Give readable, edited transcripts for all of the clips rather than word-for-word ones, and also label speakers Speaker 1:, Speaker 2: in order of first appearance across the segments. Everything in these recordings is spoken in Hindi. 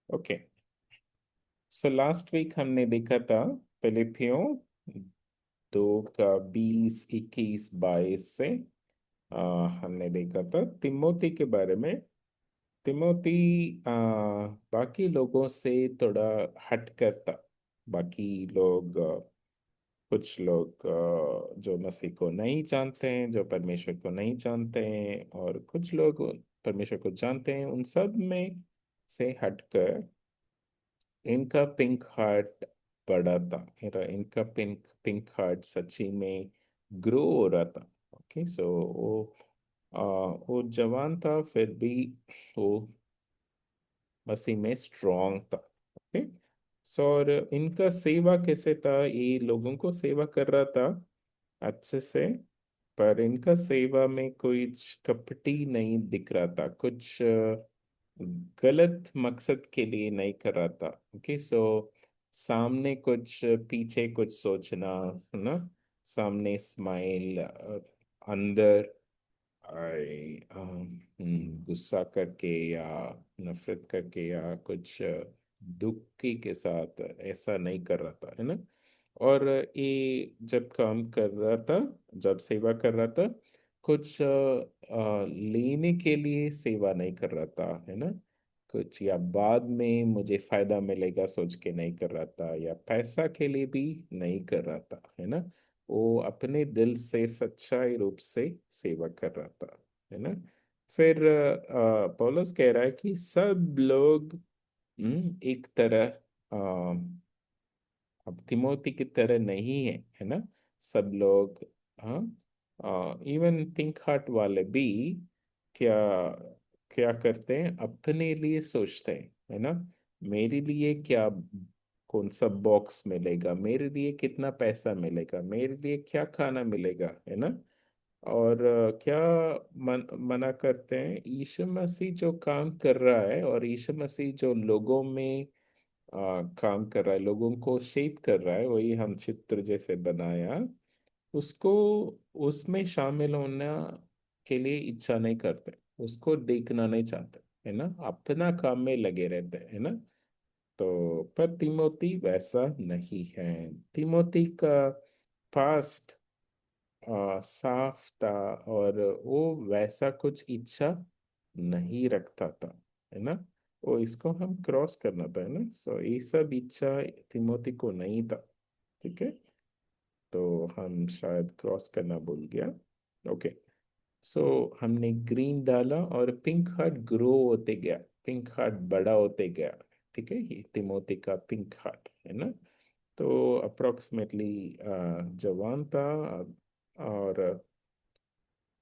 Speaker 1: ओके, सो लास्ट वीक हमने देखा था फिलिपियों 2 का 20, 21, 22 से हमने देखा था तिमोथी के बारे में। तिमोथी बाकी लोगों से थोड़ा हट कर था। बाकी लोग कुछ लोग जो मसीह को नहीं जानते हैं, जो परमेश्वर को नहीं जानते हैं, और कुछ लोग परमेश्वर को जानते हैं, उन सब में से हटकर इनका पिंक हार्ट बढ़ा था। इनका पिंक पिंक हार्ट सच्ची में ग्रो हो रहा था। ओके, सो वो जवान था, फिर भी वो मसीह में स्ट्रांग था। ओके, सो और इनका सेवा कैसे था, ये लोगों को सेवा कर रहा था अच्छे से। पर इनका सेवा में कोई कपटी नहीं दिख रहा था, कुछ गलत मकसद के लिए नहीं कर रहा था। ओके, सो सामने कुछ पीछे कुछ सोचना, है ना, सामने स्माइल, अंदर गुस्सा करके या नफरत करके या कुछ दुखी के साथ ऐसा नहीं कर रहा था, है ना। और ये जब काम कर रहा था, जब सेवा कर रहा था, कुछ लेने के लिए सेवा नहीं कर रहा था, है ना। कुछ या बाद में मुझे फायदा मिलेगा सोच के नहीं कर रहा था, या पैसा के लिए भी नहीं कर रहा था, है ना। वो अपने दिल से सच्चाई रूप से सेवा कर रहा था, है ना। फिर पौलुस कह रहा है कि सब लोग एक तरह अब तिमोथी की तरह नहीं है, है ना। सब लोग, हाँ, इवन पिंक हार्ट वाले भी क्या क्या करते हैं, अपने लिए सोचते हैं, है ना। मेरे लिए क्या, कौन सा बॉक्स मिलेगा, मेरे लिए कितना पैसा मिलेगा, मेरे लिए क्या खाना मिलेगा, है ना। और क्या मना करते हैं, यीशु मसीह जो काम कर रहा है, और यीशु मसीह जो लोगों में काम कर रहा है, लोगों को शेप कर रहा है, वही हम चित्र जैसे बनाया, उसको उसमें शामिल होना के लिए इच्छा नहीं करते, उसको देखना नहीं चाहते, है ना। अपना काम में लगे रहते हैं, है ना। तो पर तिमोथी वैसा नहीं है। तिमोथी का पास्ट साफ था, और वो वैसा कुछ इच्छा नहीं रखता था, है ना। वो इसको हम क्रॉस करना था, है ना। सो ये सब इच्छा तिमोथी को नहीं था। ठीक है, तो हम शायद क्रॉस करना भूल गया। ओके, सो हमने ग्रीन डाला और पिंक हार्ट ग्रो होते गया, पिंक हार्ट बड़ा होते गया। ठीक है, ये तिमोथी का पिंक हार्ट, है ना। तो अप्रोक्सीमेटली जवान था, और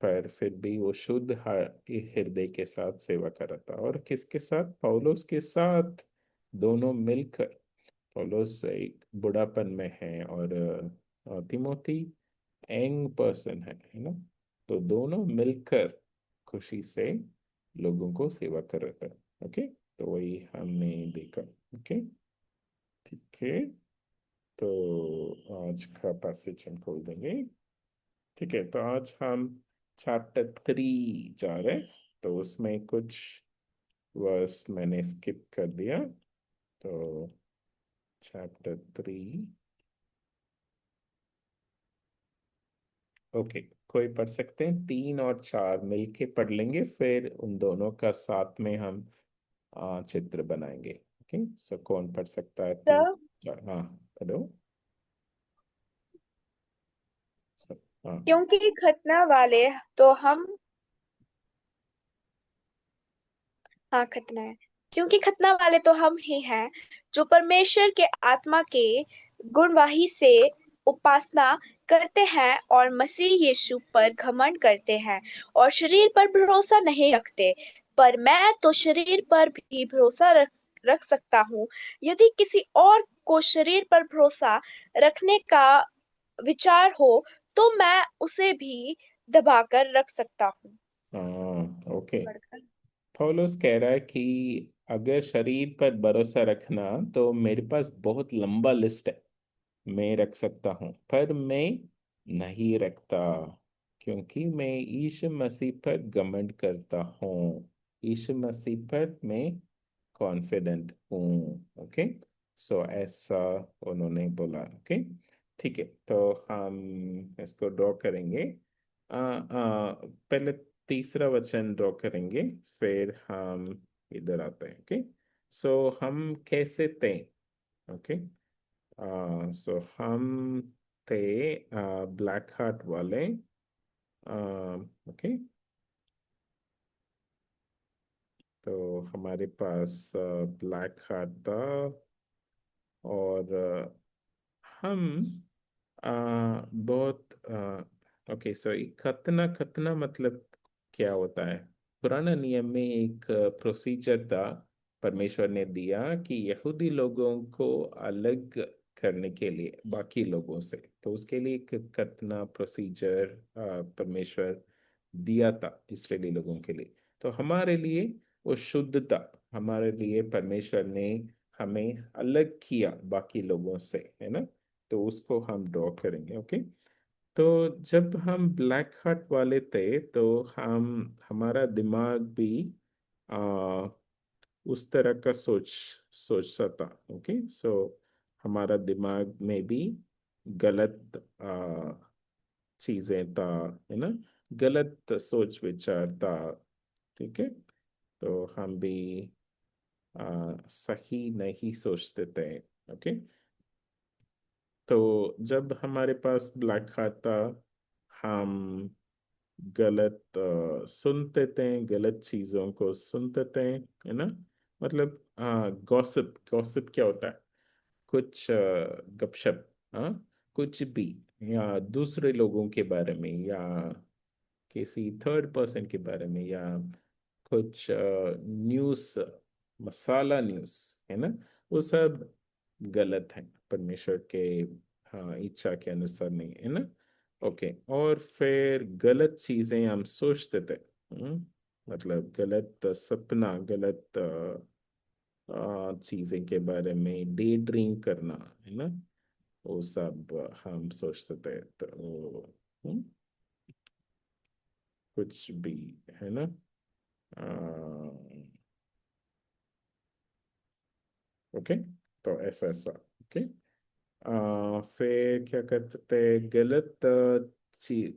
Speaker 1: पर फिर भी वो शुद्ध हृदय के साथ सेवा कर रहा था, और किसके साथ, पौलुस के साथ, दोनों मिलकर। पौलुस एक बुढ़ापन में है, और तिमोथी यंग पर्सन है ना। तो दोनों मिलकर खुशी से लोगों को सेवा कर रहे थे। ओके, तो वही हमने देखा। ओके, ठीक है, तो आज का पैसेज हम खोल देंगे। ठीक है, तो आज हम चैप्टर 3 जा रहे हैं, तो उसमें कुछ वर्स मैंने स्किप कर दिया। तो चैप्टर 3, ओके, कोई पढ़ सकते हैं, 3 और 4 मिलके पढ़ लेंगे, फिर उन दोनों का साथ में हम चित्र बनाएंगे। ओके, सो कौन पढ़ सकता है, 3, 4? हाँ, हेलो। हाँ।
Speaker 2: क्योंकि खतना वाले तो हम हाँ खतना है। क्योंकि खतना वाले तो हम ही हैं जो परमेश्वर के आत्मा के गुणवाही से उपासना करते हैं और मसीह यीशु पर घमंड करते हैं और शरीर पर भरोसा नहीं रखते। पर मैं तो शरीर पर भी भरोसा रख सकता हूँ। यदि किसी और को शरीर पर भरोसा रखने का विचार हो तो मैं उसे भी दबाकर रख सकता हूँ।
Speaker 1: हाँ, ओके।
Speaker 2: पढ़कर
Speaker 1: पौलुस कह रहा है कि अगर शरीर पर भरोसा रखना, तो मेरे पास बहुत लंबा लिस्ट है, मैं रख सकता हूँ, पर मैं नहीं रखता, क्योंकि मैं यीशु मसीह पर घमंड करता हूँ। यीशु मसीह पर मैं कॉन्फिडेंट हूँ। ओके, सो ऐसा उन्होंने बोला। ओके, ठीक है, तो हम इसको ड्रॉ करेंगे। पहले तीसरा वचन ड्रॉ करेंगे, फिर हम इधर आते हैं। ओके, सो हम कैसे थे। ओके, सो हम थे ब्लैक हार्ट वाले। ओके, तो हमारे पास ब्लैक हार्ट था, और हम आ, बहुत ओके, सो खतना खतना मतलब क्या होता है। पुराना नियम में एक प्रोसीजर था, परमेश्वर ने दिया कि यहूदी लोगों को अलग करने के लिए बाकी लोगों से, तो उसके लिए एक खतना प्रोसीजर परमेश्वर दिया था इसराइली लोगों के लिए। तो हमारे लिए वो शुद्धता, हमारे लिए परमेश्वर ने हमें अलग किया बाकी लोगों से, है ना। तो उसको हम ड्रॉ करेंगे। ओके, तो जब हम ब्लैक हार्ट वाले थे, तो हम हमारा दिमाग भी आ, उस तरह का सोच सा था। ओके, सो हमारा दिमाग में भी गलत चीजें था, है ना, गलत सोच विचार था। ठीक है, तो हम भी सही नहीं सोचते थे। ओके, तो जब हमारे पास ब्लैक हार्ट था, हम गलत सुनते थे, गलत चीजों को सुनते थे, है ना। मतलब गॉसिप, गॉसिप क्या होता है, कुछ गपशप, हाँ, कुछ भी, या दूसरे लोगों के बारे में, या किसी थर्ड पर्सन के बारे में, या कुछ न्यूज़, मसाला न्यूज़, है ना, वो सब गलत है, परमेश्वर के हाँ इच्छा के अनुसार नहीं, है ना। ओके, और फिर गलत चीजें हम सोचते थे। मतलब गलत सपना, गलत चीजें के बारे में डे ड्रीम करना, है ना, वो सब हम सोचते थे। तो हम्म, कुछ भी, है ना। ओके, तो ऐसा ऐसा। ओके, फिर क्या करते थे, गलत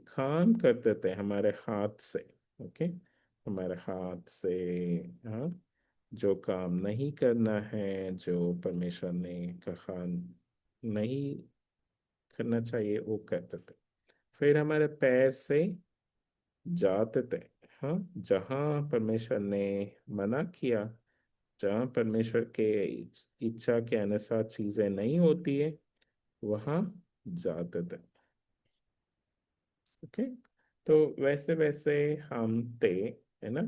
Speaker 1: काम करते थे हमारे हाथ से। ओके, हमारे हाथ से, हाँ, जो काम नहीं करना है, जो परमेश्वर ने कहा नहीं करना चाहिए, वो करते थे। फिर हमारे पैर से जाते थे, हाँ, जहाँ परमेश्वर ने मना किया, जहाँ परमेश्वर के इच्छा के अनुसार चीजें नहीं होती है, वहाँ जाते थे। ओके, तो वैसे वैसे हम थे, है ना।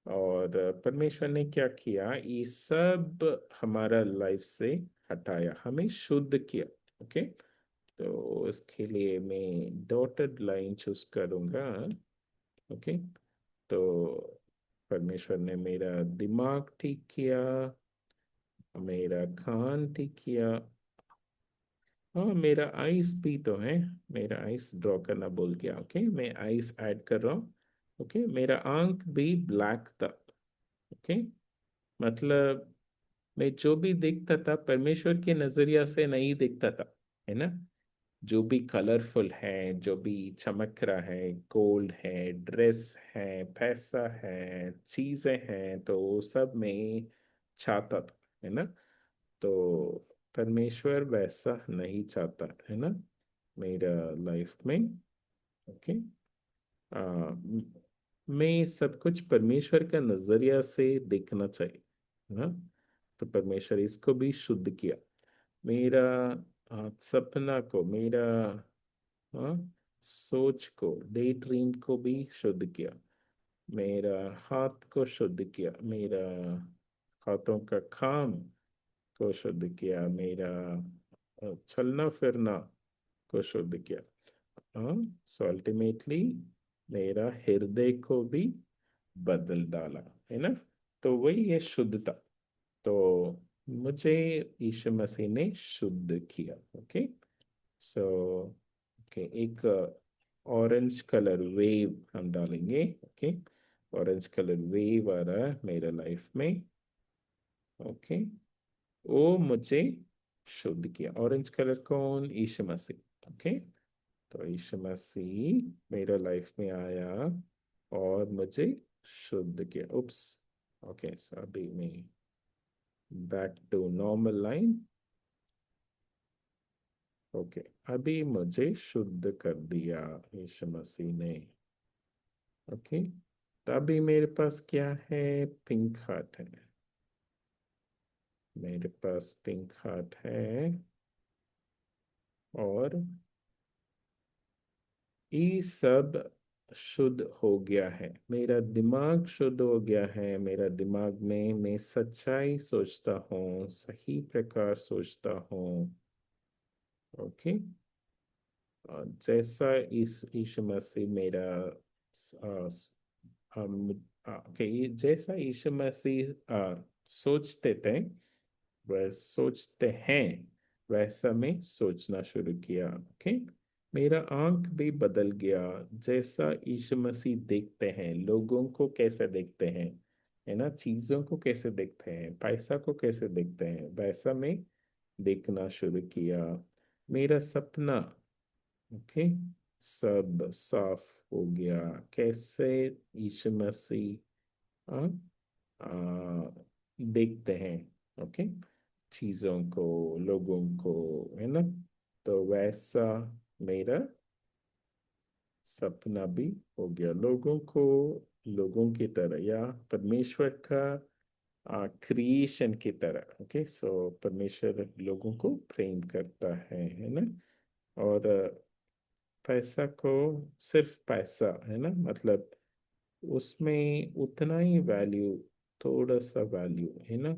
Speaker 1: और परमेश्वर ने क्या किया, ये सब हमारा लाइफ से हटाया, हमें शुद्ध किया। ओके, तो इसके लिए मैं डॉटेड लाइन चूज करूंगा। ओके, तो परमेश्वर ने मेरा दिमाग ठीक किया, मेरा खान ठीक किया। हाँ, मेरा आइस भी तो है, मेरा आइस ड्रॉ करना भूल गया। ओके, मैं आइस ऐड कर रहा हूँ। ओके, मेरा आंख भी ब्लैक था। ओके, मतलब मैं जो भी देखता था, परमेश्वर के नजरिया से नहीं देखता था, है ना। जो भी कलरफुल है, जो भी चमक रहा है, गोल्ड है, ड्रेस है, पैसा है, चीजें हैं, तो वो सब मैं चाहता था, है ना। तो परमेश्वर वैसा नहीं चाहता, है ना, मेरा लाइफ में। ओके, मैं सब कुछ परमेश्वर का नजरिया से देखना चाहिए, है ना। तो परमेश्वर इसको भी शुद्ध किया, मेरा सपना को, मेरा हाँ, सोच को, डे ड्रीम को भी शुद्ध किया, मेरा हाथ को शुद्ध किया, मेरा हाथों का काम को शुद्ध किया, मेरा चलना फिरना को शुद्ध किया। हाँ, सो अल्टीमेटली मेरा हृदय को भी बदल डाला, है ना। तो वही है शुद्धता। तो मुझे यीशु मसीह ने शुद्ध किया। ओके, सो ओके, एक ऑरेंज कलर वेव हम डालेंगे। ओके, ऑरेंज कलर वेव आ रहा है मेरे लाइफ में। ओके, वो मुझे शुद्ध किया। ऑरेंज कलर कौन? यीशु मसीह। ओके, तो यीशु मसीह मेरा लाइफ में आया और मुझे शुद्ध किया। उप्स, ओके, सो अभी मैं back to normal line. Okay, अभी मुझे शुद्ध कर दिया यीशु मसीह ने। ओके, तो अभी मेरे पास क्या है? पिंक हार्ट है। मेरे पास पिंक हार्ट है, और ये सब शुद्ध हो गया है। मेरा दिमाग शुद्ध हो गया है। मेरा दिमाग में मैं सच्चाई सोचता हूँ, सही प्रकार सोचता हूँ। ओके, जैसा इस यीशु मसीह मेरा आ, हम ओके, जैसा यीशु मसीह सोचते थे, वह सोचते हैं, वैसा मैं सोचना शुरू किया। ओके, मेरा आंख भी बदल गया। जैसा यीशु मसीह देखते हैं, लोगों को कैसे देखते हैं, है ना, चीजों को कैसे देखते हैं, पैसा को कैसे देखते हैं, वैसा मैं देखना शुरू किया। मेरा सपना, ओके, सब साफ हो गया। कैसे यीशु मसीह आ, आ, देखते हैं, ओके, चीजों को, लोगों को, है ना, तो वैसा मेरा सपना भी हो गया। लोगों को लोगों की तरह, या परमेश्वर का क्रिएशन की तरह। ओके, सो परमेश्वर लोगों को प्रेम करता है ना। और पैसा को, सिर्फ पैसा, है ना, मतलब उसमें उतना ही वैल्यू, थोड़ा सा वैल्यू, है ना,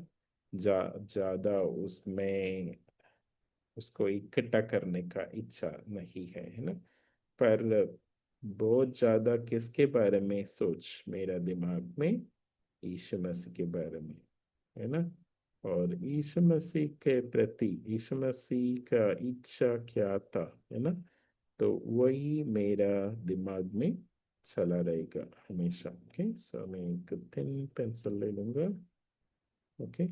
Speaker 1: ज्यादा उसमें उसको इकट्ठा करने का इच्छा नहीं है ना। पर बहुत ज्यादा किसके बारे में सोच मेरा दिमाग में? यीशु मसीह के बारे में, है ना। और यीशु मसीह के प्रति यीशु मसीह का इच्छा क्या था, है ना, तो वही मेरा दिमाग में चला रहेगा हमेशा। ओके, सो मैं एक थिन पेंसिल ले लूंगा। ओके,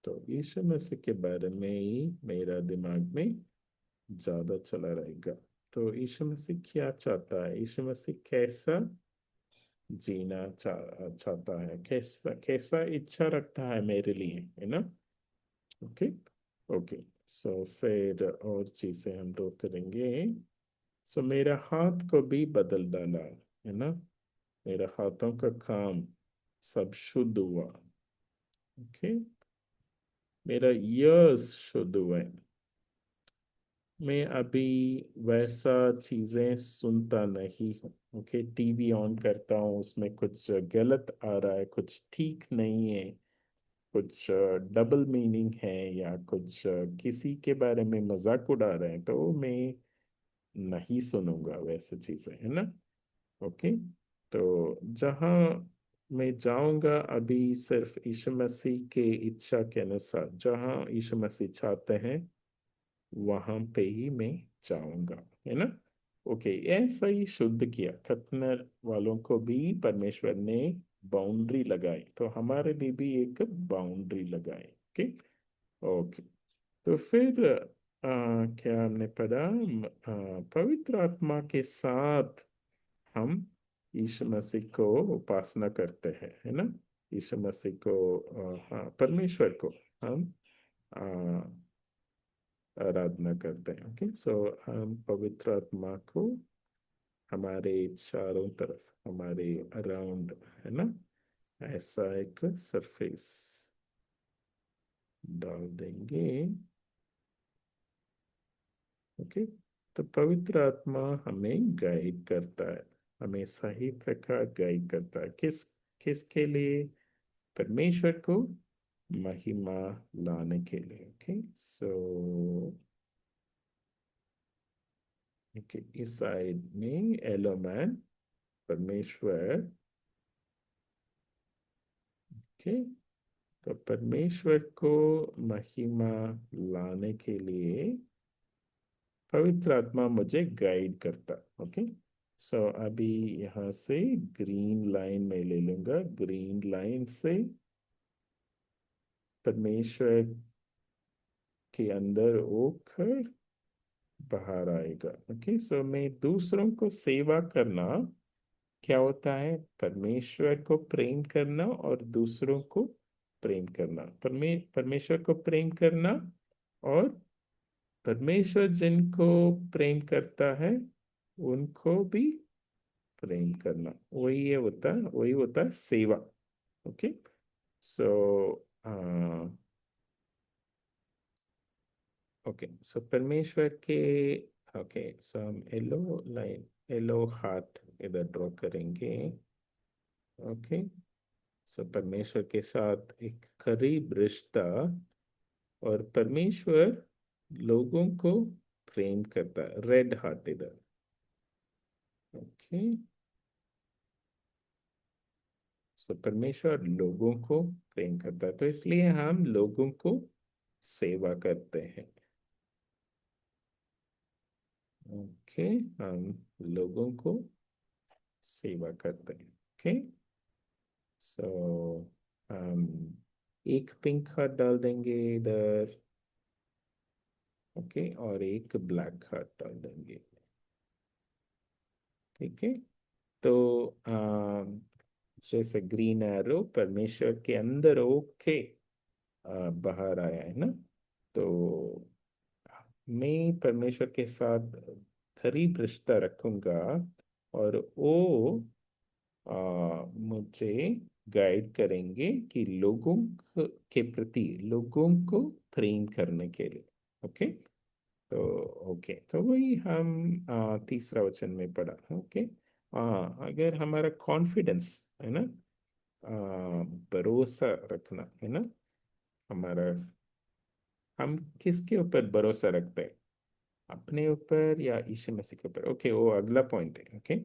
Speaker 1: तो यीशु मसीह के बारे में ही मेरा दिमाग में ज्यादा चला रहेगा। तो यीशु मसीह क्या चाहता है? यीशु मसीह कैसा जीना चाहता है, कैसा कैसा इच्छा रखता है मेरे लिए, है ना। ओके, ओके, सो फिर और चीजें हम लोग करेंगे। सो मेरा हाथ को भी बदल डाला, है ना, मेरा हाथों का काम सब शुद्ध हुआ। ओके, मेरा यर्स शुद्ध हुए। मैं अभी वैसा चीजें सुनता नहीं हूँ। ओके, टीवी ऑन करता हूँ, उसमें कुछ गलत आ रहा है, कुछ ठीक नहीं है, कुछ डबल मीनिंग है, या कुछ किसी के बारे में मजाक उड़ा रहे हैं, तो मैं नहीं सुनूंगा वैसे चीजें, है ना। ओके, तो जहाँ मैं जाऊंगा अभी, सिर्फ यीशु मसीह के इच्छा के अनुसार, जहाँ यीशु मसीह चाहते हैं वहां पे ही मैं जाऊंगा, है ना। ओके, ऐसा ही शुद्ध किया। खतनर वालों को भी परमेश्वर ने बाउंड्री लगाई, तो हमारे लिए भी एक बाउंड्री लगाई। ओके, ओके, तो फिर क्या हमने पढ़ा? पवित्र आत्मा के साथ हम यीशु मसीह को उपासना करते हैं, है ना। यीशु मसीह को, हाँ, परमेश्वर को हम आराधना करते हैं। ओके, सो हम पवित्र आत्मा को हमारे चारों तरफ, हमारे अराउंड, है ना, ऐसा एक सरफेस डाल देंगे। ओके, तो पवित्र आत्मा हमें गाइड करता है, हमें सही प्रकार गाइड करता है। किसके लिए? परमेश्वर को महिमा लाने के लिए। ओके, सो ओके, इस साइड में एलोमैन, परमेश्वर। ओके, तो परमेश्वर को महिमा लाने के लिए पवित्र आत्मा मुझे गाइड करता। ओके, सो अभी यहाँ से ग्रीन लाइन में ले लूंगा, ग्रीन लाइन से परमेश्वर के अंदर होकर बाहर आएगा। ओके, सो मैं दूसरों को सेवा करना क्या होता है? परमेश्वर को प्रेम करना और दूसरों को प्रेम करना। परमेश्वर को प्रेम करना और परमेश्वर जिनको प्रेम करता है उनको भी प्रेम करना। वही होता है सेवा। ओके, सो ओके, सो परमेश्वर के, ओके, सो हम येलो लाइन, येलो हार्ट इधर ड्रॉ करेंगे। ओके, सो परमेश्वर के साथ एक करीब रिश्ता, और परमेश्वर लोगों को प्रेम करता है, रेड हार्ट इधर। ओके, सो परमेश्वर लोगों को प्रेम करता है, तो इसलिए हम लोगों को सेवा करते हैं। ओके, हम लोगों को सेवा करते हैं। ओके, सो हम एक पिंक हार्ट डाल देंगे इधर। ओके, और एक ब्लैक हार्ट डाल देंगे। ठीक है, तो जैसे ग्रीन एरो परमेश्वर के अंदर ओके बाहर आया है ना, तो मैं परमेश्वर के साथ करीब रिश्ता रखूंगा, और वो मुझे गाइड करेंगे कि लोगों के प्रति, लोगों को प्रेम करने के लिए। ओके, तो ओके, तो वही हम तीसरा वचन में पढ़ा। ओके, अगर हमारा कॉन्फिडेंस है ना, भरोसा रखना है ना, हमारा, हम किसके ऊपर भरोसा रखते हैं? अपने ऊपर या यीशु मसीह के ऊपर? ओके, वो अगला पॉइंट है। ओके,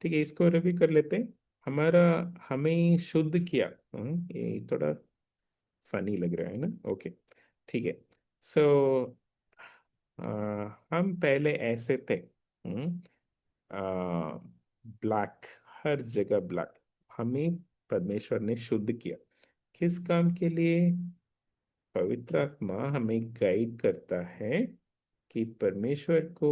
Speaker 1: ठीक है, इसको रिव्यू कर लेते हैं। हमारा, हमें शुद्ध किया। ये थोड़ा फनी लग रहा है ना। ओके, ठीक है, सो हम पहले ऐसे थे, ब्लैक, हर जगह ब्लैक। हमें परमेश्वर ने शुद्ध किया, किस काम के लिए? पवित्र आत्मा हमें गाइड करता है कि परमेश्वर को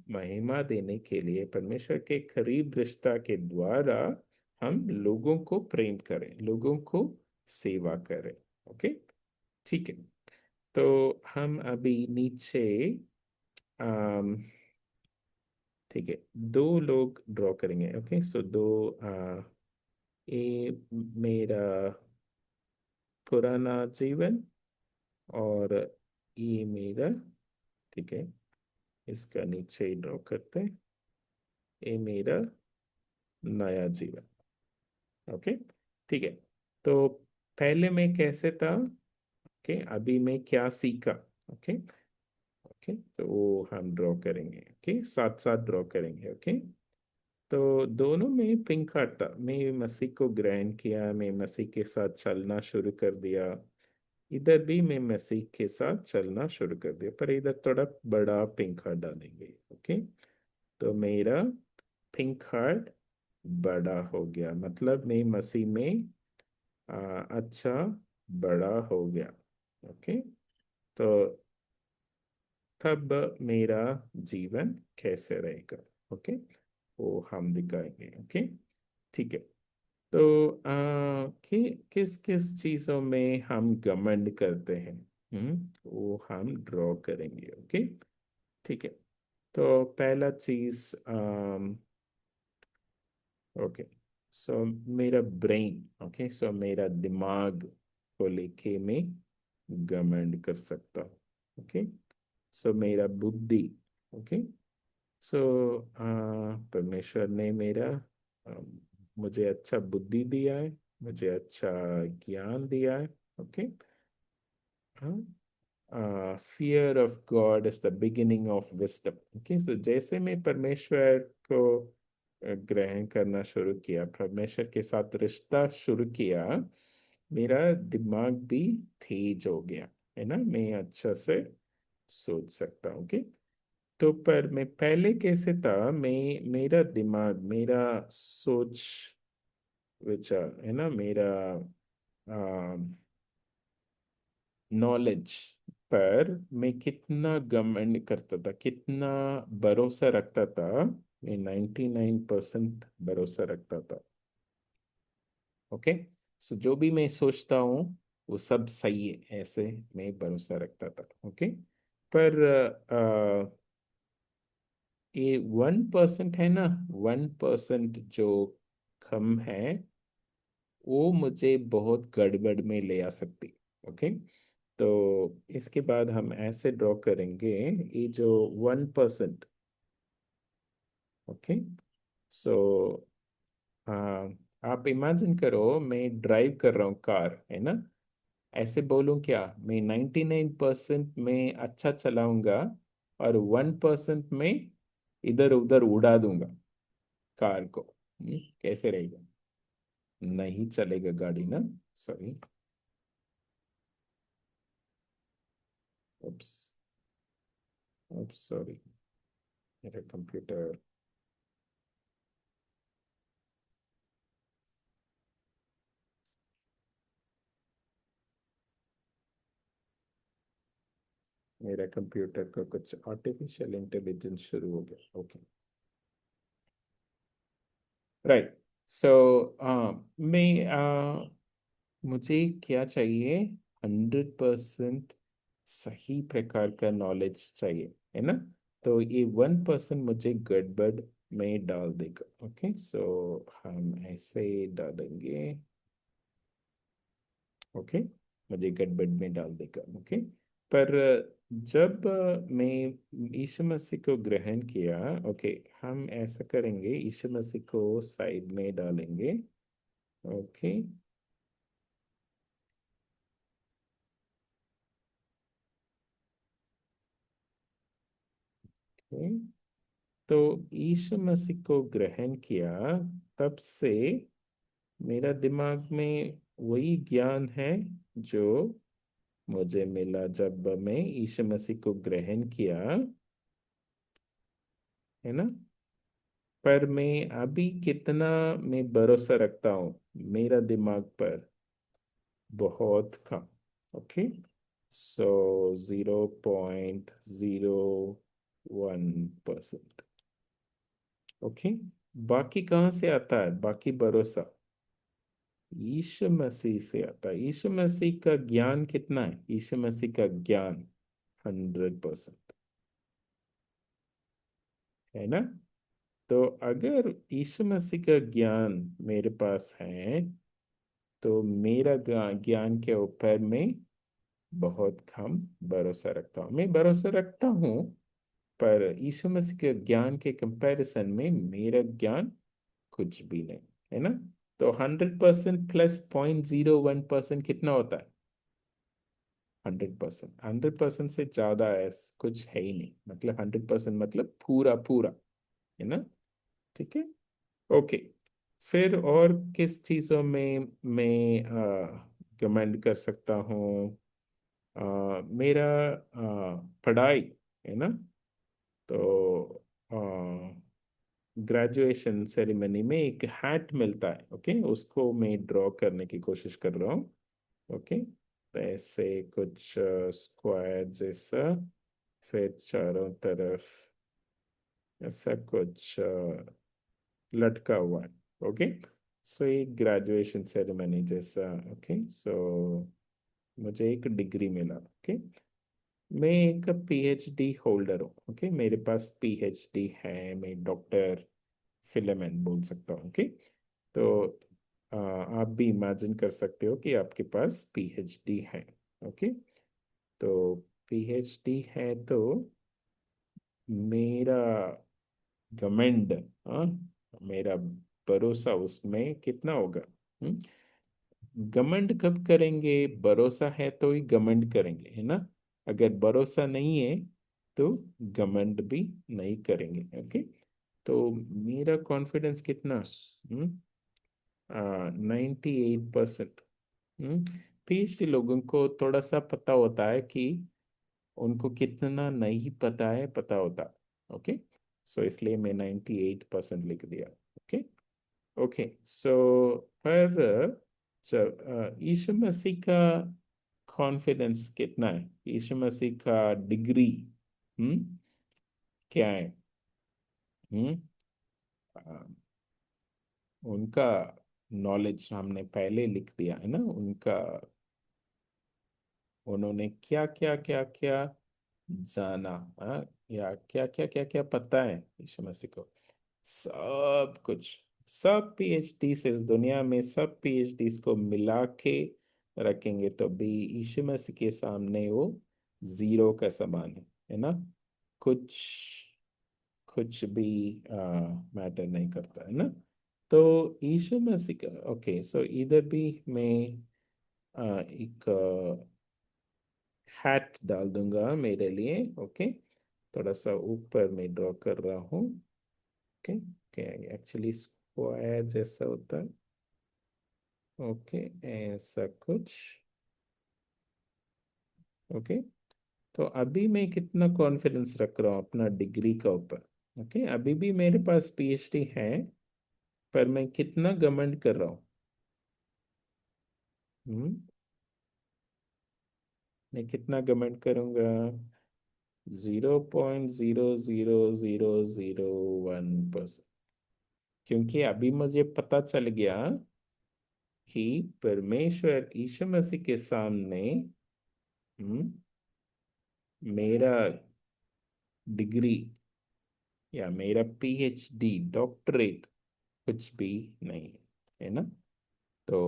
Speaker 1: महिमा देने के लिए, परमेश्वर के करीब रिश्ता के द्वारा हम लोगों को प्रेम करें, लोगों को सेवा करें। ओके, ठीक है, तो हम अभी नीचे, अम, ठीक है, दो लोग ड्रॉ करेंगे। ओके, सो दो, ये मेरा पुराना जीवन, और ये मेरा, ठीक है, इसका नीचे ही ड्रॉ करते हैं, ये मेरा नया जीवन। ओके, ठीक है, तो पहले मैं कैसे था? ओके, अभी मैं क्या सीखा? ओके, ओके, तो वो हम ड्रॉ करेंगे। ओके, साथ साथ ड्रॉ करेंगे। ओके, तो दोनों में पिंक हार्ट था, मैं मसीह को ग्रहण किया, मैं मसीह के साथ चलना शुरू कर दिया। इधर भी मैं मसीह के साथ चलना शुरू कर दिया, पर इधर थोड़ा बड़ा पिंक हार्ट डालेंगे। ओके, तो मेरा पिंक हार्ट बड़ा हो गया, मतलब मैं मसीह में अच्छा बड़ा हो गया। ओके, तो तब मेरा जीवन कैसे रहेगा? ओके, वो हम दिखाएंगे। ओके, ठीक है, तो किस किस चीजों में हम घमंड करते हैं, वो हम ड्रॉ करेंगे। ओके, ठीक है, तो पहला चीज, ओके, सो मेरा ब्रेन, ओके, सो मेरा दिमाग को लेके मैं घमंड कर सकता हूँ। ओके, सो मेरा बुद्धि। ओके, सो परमेश्वर ने मेरा, अ, मुझे अच्छा बुद्धि दिया है, मुझे अच्छा ज्ञान दिया है। Okay, fear of God is the beginning of wisdom. Okay, so जैसे मैं परमेश्वर को ग्रहण करना शुरू किया, परमेश्वर के साथ रिश्ता शुरू किया, मेरा दिमाग भी तेज हो गया, है ना, मैं अच्छा से सोच सकता हूँ। ओके, तो पर मैं पहले कैसे था? मैं, मेरा दिमाग, मेरा सोच विचार है ना, मेरा नॉलेज पर मैं कितना घमंड करता था, कितना भरोसा रखता था। मैं 99% भरोसा रखता था। ओके। सो जो भी मैं सोचता हूँ वो सब सही है, ऐसे मैं भरोसा रखता था। ओके। पर ये 1% है ना, 1% जो कम है, वो मुझे बहुत गड़बड़ में ले आ सकती। ओके। तो इसके बाद हम ऐसे ड्रॉ करेंगे, ये जो 1%। ओके। सो आप इमेजिन करो मैं ड्राइव कर रहा हूँ कार, है ना। ऐसे बोलूँ क्या, मैं 99% में अच्छा चलाऊंगा और 1% में इधर उधर उड़ा दूंगा कार को। कैसे रहेगा? नहीं चलेगा गाड़ी ना। सॉरी। उप्स। Oops sorry. मेरा कंप्यूटर। मेरा कंप्यूटर का कुछ आर्टिफिशियल इंटेलिजेंस शुरू हो गया। ओके। राइट। सो मैं मुझे क्या चाहिए? 100% सही प्रकार का नॉलेज चाहिए, है ना। तो ये 1% मुझे गड़बड़ में डाल देगा। ओके। सो हम ऐसे डालेंगे। ओके। मुझे गड़बड़ में डाल देगा। ओके। पर जब मैं यीशु मसीह को ग्रहण किया, ओके, हम ऐसा करेंगे, यीशु मसीह को साइड में डालेंगे। ओके। ओके। तो यीशु मसीह को ग्रहण किया, तब से मेरा दिमाग में वही ज्ञान है जो मुझे मिला जब मैं यीशु मसीह को ग्रहण किया, है ना। पर मैं अभी कितना मैं भरोसा रखता हूँ मेरा दिमाग पर? बहुत कम। ओके। सो 0.01%। ओके। बाकी कहाँ से आता है बाकी भरोसा? यीशु मसीह से आता है। यीशु मसीह का ज्ञान कितना है? यीशु मसीह का ज्ञान 100%, है ना। तो अगर यीशु मसीह का ज्ञान मेरे पास है, तो मेरा ज्ञान के ऊपर मैं बहुत कम भरोसा रखता हूँ। मैं भरोसा रखता हूँ, पर यीशु मसीह के ज्ञान के कंपैरिजन में मेरा ज्ञान कुछ भी नहीं, है ना। तो 100% प्लस 0.01% कितना होता है? 100%। 100% से ज्यादा ऐसा कुछ है ही नहीं, मतलब 100% मतलब पूरा पूरा, है ना। ठीक है। ओके। फिर और किस चीजों में मैं कमेंट कर सकता हूँ? मेरा पढ़ाई, है ना। तो ग्रेजुएशन सेरेमनी में एक हैट मिलता है, ओके, उसको मैं ड्रॉ करने की कोशिश कर रहा हूँ। ओके। तो ऐसे कुछ स्क्वायर जैसा, फिर चारों तरफ ऐसा कुछ लटका हुआ है। ओके। सो ये ग्रेजुएशन सेरेमनी जैसा। ओके। सो मुझे एक डिग्री मिला। ओके। मैं एक पीएचडी होल्डर हूँ। ओके। मेरे पास पीएचडी है, मैं डॉक्टर फिलेमन बोल सकता हूँ। ओके। तो आप भी इमेजिन कर सकते हो कि आपके पास पीएचडी है। ओके। तो पीएचडी है तो मेरा घमंड, हाँ, मेरा भरोसा उसमें कितना होगा? हम्म? घमंड कब करेंगे? भरोसा है तो ही घमंड करेंगे, है ना। अगर भरोसा नहीं है तो घमंड भी नहीं करेंगे। ओके। तो मेरा कॉन्फिडेंस कितना? 98%। पीएचडी लोगों को थोड़ा सा पता होता है कि उनको कितना नहीं पता है, पता होता। ओके। सो इसलिए मैं 98% लिख दिया। ओके। ओके। सो पर जब यीशु मसीह का कॉन्फिडेंस कितना है, यीशु मसीह का डिग्री क्या है? हम्म उनका नॉलेज हमने पहले लिख दिया है ना, उनका, उन्होंने क्या क्या क्या क्या जाना, या क्या क्या क्या क्या पता है यीशु मसीह को, सब कुछ, सब पीएचडी से, इस दुनिया में सब पीएचडी को मिला के रखेंगे तो भी यीशु मसीह के सामने वो जीरो का समान है ना, कुछ कुछ भी मैटर नहीं करता है ना। तो यीशु मसीह का, ओके, सो इधर भी मैं एक हैट डाल दूंगा मेरे लिए, ओके, थोड़ा सा ऊपर में ड्रॉ कर रहा हूँ, ओके, ओके, एक्चुअली स्क्वायर जैसा होता है, ओके, ऐसा कुछ, ओके। तो अभी मैं कितना कॉन्फिडेंस रख रहा हूँ अपना डिग्री का ऊपर, ओके, अभी भी मेरे पास पीएचडी है, पर मैं कितना घमंड कर रहा हूँ, हम्म मैं कितना घमंड करूंगा? 0.00001%, क्योंकि अभी मुझे पता चल गया कि परमेश्वर यीशु मसीह के सामने हम्म, मेरा डिग्री या मेरा पीएचडी डॉक्टरेट कुछ भी नहीं है ना। तो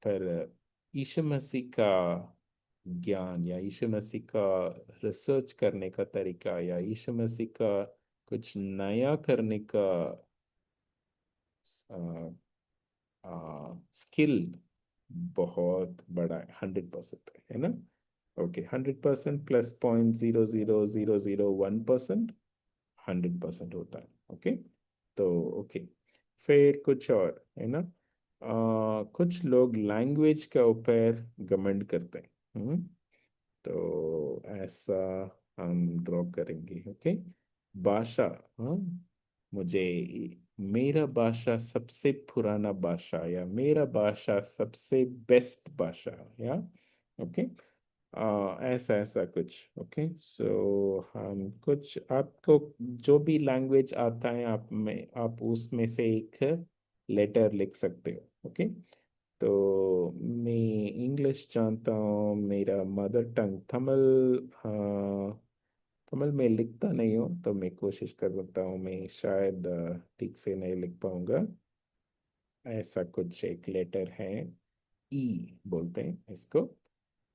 Speaker 1: पर यीशु मसीह का ज्ञान या यीशु मसीह का रिसर्च करने का तरीका या यीशु मसीह का कुछ नया करने का स्किल बहुत बड़ा है, 100% है ना। ओके, 100% प्लस 0.00001%, 100% होता है, ओके। तो ओके, फिर कुछ और है ना, कुछ लोग लैंग्वेज के ऊपर घमंड करते हैं, तो ऐसा हम ड्रॉ करेंगे, ओके। भाषा, हाँ, मुझे मेरा भाषा सबसे पुराना भाषा या मेरा भाषा सबसे बेस्ट भाषा, या ओके, ऐसा ऐसा कुछ, ओके। सो हम कुछ, आपको जो भी लैंग्वेज आता है आप में, आप उसमें से एक लेटर लिख सकते हो, ओके। तो मैं इंग्लिश जानता हूँ, मेरा मदर टंग तमिल, हाँ, तमिल में लिखता नहीं हूँ, तो मैं कोशिश करता हूँ, मैं शायद ठीक से नहीं लिख पाऊंगा, ऐसा कुछ एक लेटर है, ई बोलते हैं इसको,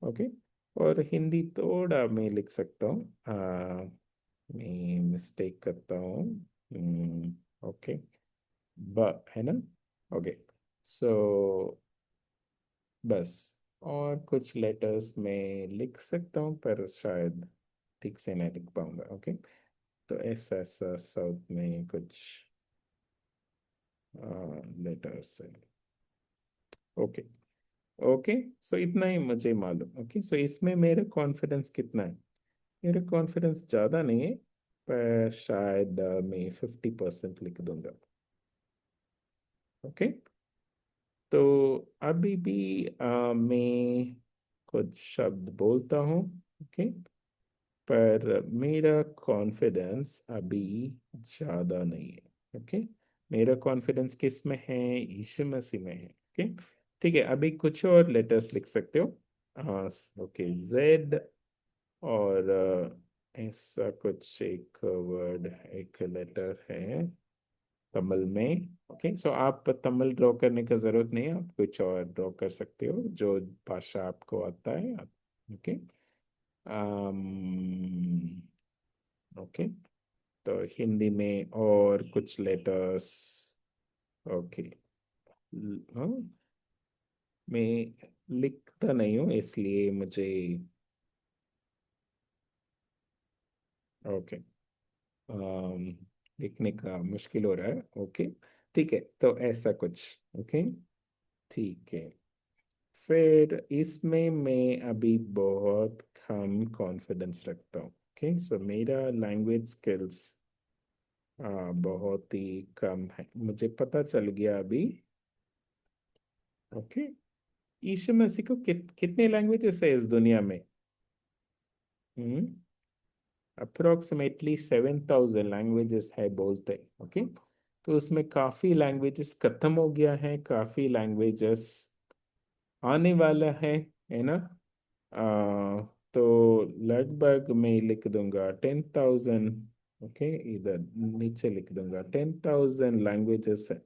Speaker 1: ओके। और हिंदी थोड़ा मैं लिख सकता हूँ, मैं मिस्टेक करता हूँ, ओके, ब है ना, ओके। सो बस, और कुछ लेटर्स में लिख सकता हूँ पर शायद ठीक से नहीं लिख पाऊंगा, ओके। तो ऐसा ऐसा साउथ में कुछ लेटर्स है, ओके, ओके। सो इतना ही मुझे मालूम, ओके। सो इसमें मेरा कॉन्फिडेंस कितना है? मेरा कॉन्फिडेंस ज़्यादा नहीं है, पर शायद मैं 50% लिख दूंगा, ओके। तो अभी भी मैं कुछ शब्द बोलता हूँ, ओके, पर मेरा कॉन्फिडेंस अभी ज़्यादा नहीं है, ओके। मेरा कॉन्फिडेंस किस में है? यीशु मसीह में है, ओके। ठीक है, अभी कुछ और लेटर्स लिख सकते हो, हाँ, ओके, जेड, और ऐसा कुछ एक वर्ड, एक लेटर है तमिल में, ओके। सो आप तमिल ड्रॉ करने का जरूरत नहीं है, आप कुछ और ड्रॉ कर सकते हो जो भाषा आपको आता है, ओके। ओके, तो हिंदी में और कुछ लेटर्स, ओके, हाँ, मैं लिखता नहीं हूँ इसलिए मुझे, ओके, अम, लिखने का मुश्किल हो रहा है, ओके। ठीक है, तो ऐसा कुछ, ओके, ठीक है। फिर इसमें मैं अभी बहुत कम कॉन्फिडेंस रखता हूँ, ओके। सो मेरा लैंग्वेज स्किल्स बहुत ही कम है, मुझे पता चल गया अभी, ओके। यीशु मसीह को कितने लैंग्वेजेस है इस दुनिया में? हम्म अप्रोक्सीमेटली 7,000 लैंग्वेजेस है बोलते हैं। ओके, तो उसमें काफी लैंग्वेजेस खत्म हो गया है, काफी लैंग्वेजेस आने वाला है ना? तो लगभग मैं लिख दूंगा 10,000। ओके, इधर नीचे लिख दूंगा 10,000 लैंग्वेजेस है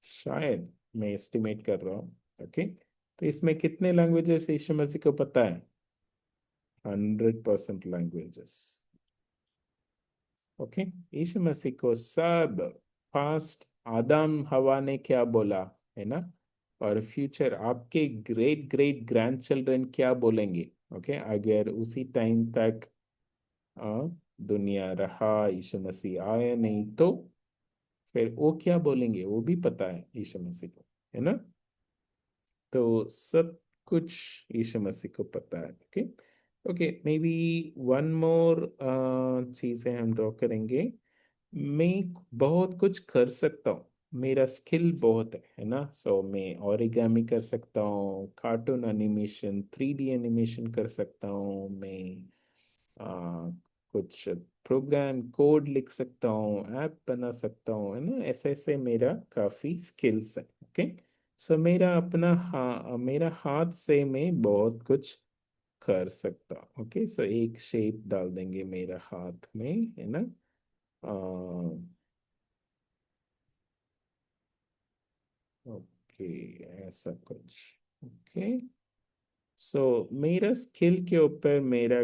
Speaker 1: शायद, मैं एस्टिमेट कर रहा हूँ। ओके, तो इसमें कितने लैंग्वेजेस यीशु मसीह को पता है? 100% लैंग्वेजेस। ओके, यीशु मसीह को सब पास्ट आदम हवा ने क्या बोला, है ना? और फ्यूचर आपके ग्रेट ग्रेट ग्रैंड चिल्ड्रन क्या बोलेंगे? ओके, अगर उसी टाइम तक आ, दुनिया रहा, यीशु मसीह आया नहीं, तो फिर वो क्या बोलेंगे वो भी पता है यीशु मसीह को, है ना? तो सब कुछ यीशु मसीह को पता है। Okay, okay, may be one more चीजें हम ड्रॉ करेंगे। मैं बहुत कुछ कर सकता हूँ, मेरा स्किल बहुत है ना? सो मैं ओरिगामी कर सकता हूँ, कार्टून एनिमेशन, 3D एनिमेशन कर सकता हूँ मैं, कुछ प्रोग्राम कोड लिख सकता हूँ, ऐप बना सकता हूँ, है ना? ऐसे ऐसे मेरा काफी स्किल्स है। ओके, सो मेरा अपना मेरा हाथ से मैं बहुत कुछ कर सकता हूँ। ओके, सो एक शेप डाल देंगे मेरा हाथ में, है ना? ओके, ऐसा कुछ। ओके, सो मेरा स्किल के ऊपर मेरा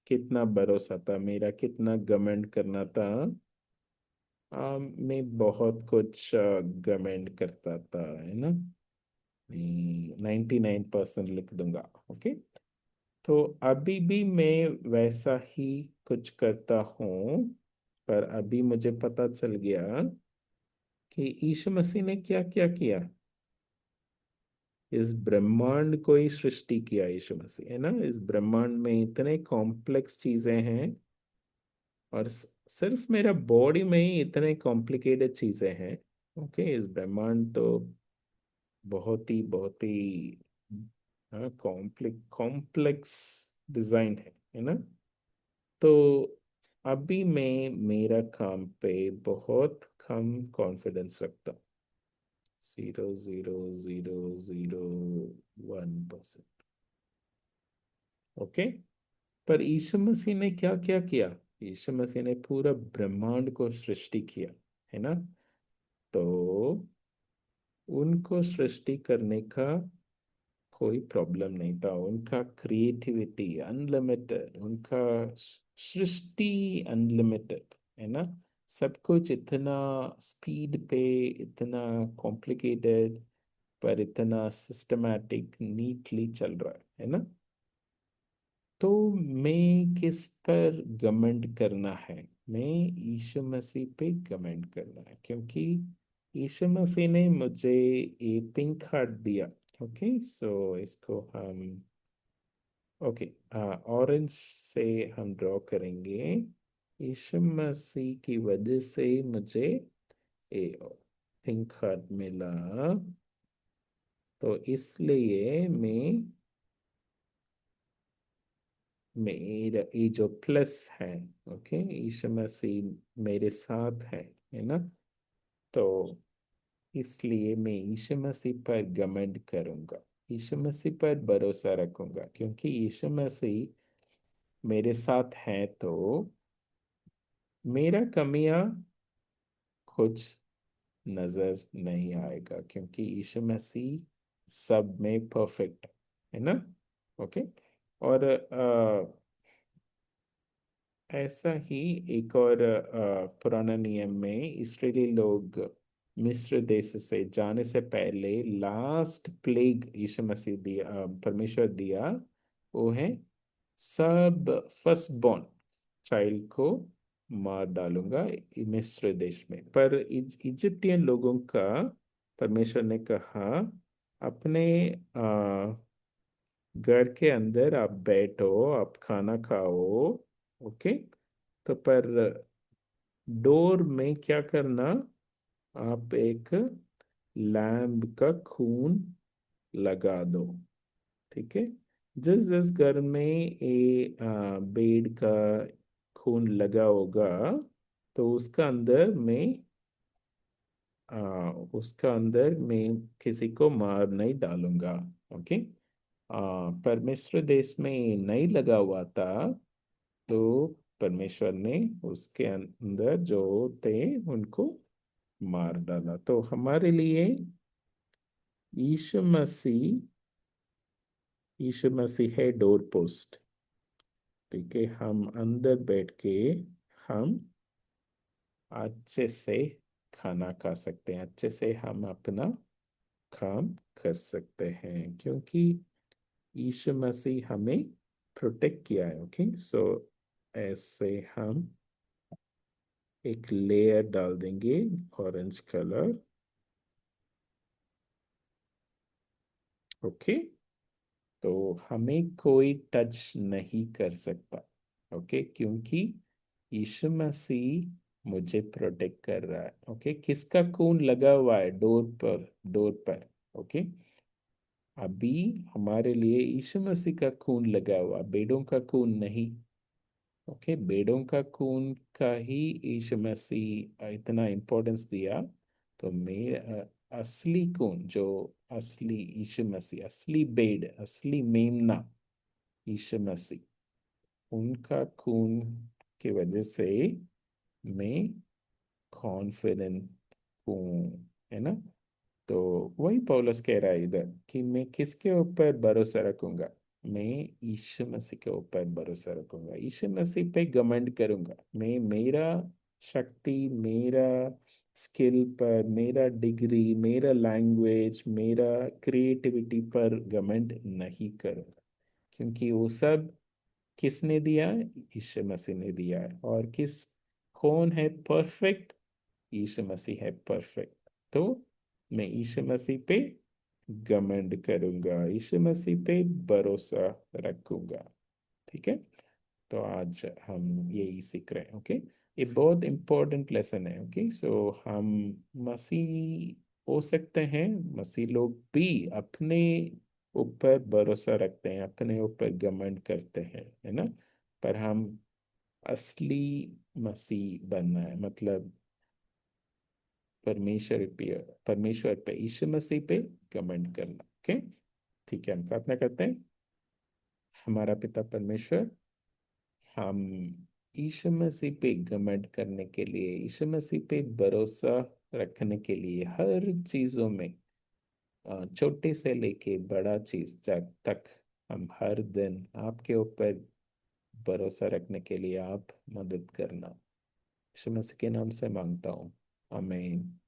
Speaker 1: कितना भरोसा था, मेरा कितना घमंड करना था। मैं बहुत कुछ घमंड करता था, है ना? 99% लिख दूंगा। ओके, तो अभी भी मैं वैसा ही कुछ करता हूँ, पर अभी मुझे पता चल गया कि यीशु मसीह ने क्या क्या किया। इस ब्रह्मांड को ही सृष्टि किया यीशु मसीह, है ना? इस ब्रह्मांड में इतने कॉम्प्लेक्स चीजें हैं, और सिर्फ मेरा बॉडी में ही इतने कॉम्प्लिकेटेड चीजें हैं। ओके, इस ब्रह्मांड तो बहुत ही कॉम्प्लेक्स डिजाइन है ना? तो अभी मैं मेरा काम पे बहुत कम कॉन्फिडेंस रखता हूँ, 0.0001%। ओके, पर यीशु मसीह ने क्या क्या किया? यीशु मसीह ने पूरा ब्रह्मांड को सृष्टि किया, है ना? तो उनको सृष्टि करने का कोई प्रॉब्लम नहीं था, उनका क्रिएटिविटी अनलिमिटेड, उनका सृष्टि अनलिमिटेड, है ना? सब कुछ इतना स्पीड पे, इतना कॉम्प्लिकेटेड, पर इतना सिस्टमैटिक नीटली चल रहा है ना? तो मैं किस पर घमंड करना है? मैं यीशु मसीह पे घमंड करना है, क्योंकि यीशु मसीह ने मुझे ये पिंक हार्ट दिया। ओके, सो इसको हम, ओके, ऑरेंज से हम ड्रॉ करेंगे। यीशु मसीह की वजह से मुझे ये पिंक हार्ट मिला, तो इसलिए मेरा ये जो प्लस है, ओके, यीशु मसीह मेरे साथ है ना? तो इसलिए मैं यीशु मसीह पर घमंड करूंगा, यीशु मसीह पर भरोसा रखूंगा, क्योंकि यीशु मसीह मेरे साथ है, तो मेरा कमियां कुछ नजर नहीं आएगा, क्योंकि यीशु मसीह सब में परफेक्ट है ना? ओके, और ऐसा ही एक और पुराना नियम में इस्राएली लोग मिस्र देश से जाने से पहले लास्ट प्लेग यीशु मसीह दिया, परमेश्वर दिया, वो है सब फर्स्ट बॉर्न चाइल्ड को मार डालूंगा मिस्र देश में। पर इजिप्टियन लोगों का परमेश्वर ने कहा, अपने घर के अंदर आप बैठो, आप खाना खाओ। ओके, तो पर डोर में क्या करना, आप एक लैम्ब का खून लगा दो। ठीक है। जिस जिस घर में ये बेड का खून लगा होगा, तो उसका अंदर मैं किसी को मार नहीं डालूंगा। ओके। परमेश्वर देश में नहीं लगा हुआ था, तो परमेश्वर ने उसके अंदर जो थे उनको मार डाला। तो हमारे लिए यीशु मसीह यीशु मसीह है डोर पोस्ट। ठीक है। हम अंदर बैठ के हम अच्छे से खाना खा सकते हैं, अच्छे से हम अपना काम कर सकते हैं, क्योंकि यीशु मसीह हमें प्रोटेक्ट किया है। ओके। सो ऐसे हम एक लेयर डाल देंगे, ऑरेंज कलर। ओके। तो हमें कोई टच नहीं कर सकता। ओके, क्योंकि यीशु मसीह मुझे प्रोटेक्ट कर रहा है। ओके। किसका खून लगा हुआ है डोर पर? डोर पर। ओके। अभी हमारे लिए यीशु मसीह का खून लगा हुआ, बेड़ों का खून नहीं। ओके। बेड़ों का खून का ही यीशु मसीह इतना इम्पोर्टेंस दिया। तो मेरा असली खून, जो असली यीशु मसीह, असली बेड़, असली मेमना यीशु मसीह, उनका खून की वजह से मैं कॉन्फिडेंट हूँ, है ना। तो वही पौलुस कह रहा है इधर कि मैं किसके ऊपर भरोसा रखूंगा? मैं यीशु मसीह के ऊपर भरोसा रखूंगा, यीशु मसीह पे घमंड करूंगा। मैं मेरा शक्ति, मेरा स्किल पर, मेरा डिग्री, मेरा लैंग्वेज, मेरा क्रिएटिविटी पर घमंड नहीं करूंगा, क्योंकि वो सब किसने दिया है? यीशु मसीह ने दिया है। और कौन है परफेक्ट? यीशु मसीह है परफेक्ट। तो मैं यीशु मसीह पे घमंड करूंगा, यीशु मसीह पे भरोसा रखूंगा। ठीक है। तो आज हम यही सीख रहे हैं। ओके। ये बहुत इंपॉर्टेंट लेसन है। ओके। सो हम मसीह हो सकते हैं, मसीह लोग भी अपने ऊपर भरोसा रखते हैं, अपने ऊपर घमंड करते हैं, है ना। पर हम असली मसीह बनना है, मतलब परमेश्वर पे, यीशु मसीह पे घमंड करना। ओके। ठीक है। हम प्रार्थना करते हैं। हमारा पिता परमेश्वर, हम यीशु मसीह पे घमंड करने के लिए, यीशु मसीह पे भरोसा रखने के लिए, हर चीजों में, छोटे से लेके बड़ा चीज तक हम हर दिन आपके ऊपर भरोसा रखने के लिए आप मदद करना। यीशु मसीह के नाम से मांगता हूँ। आमीन।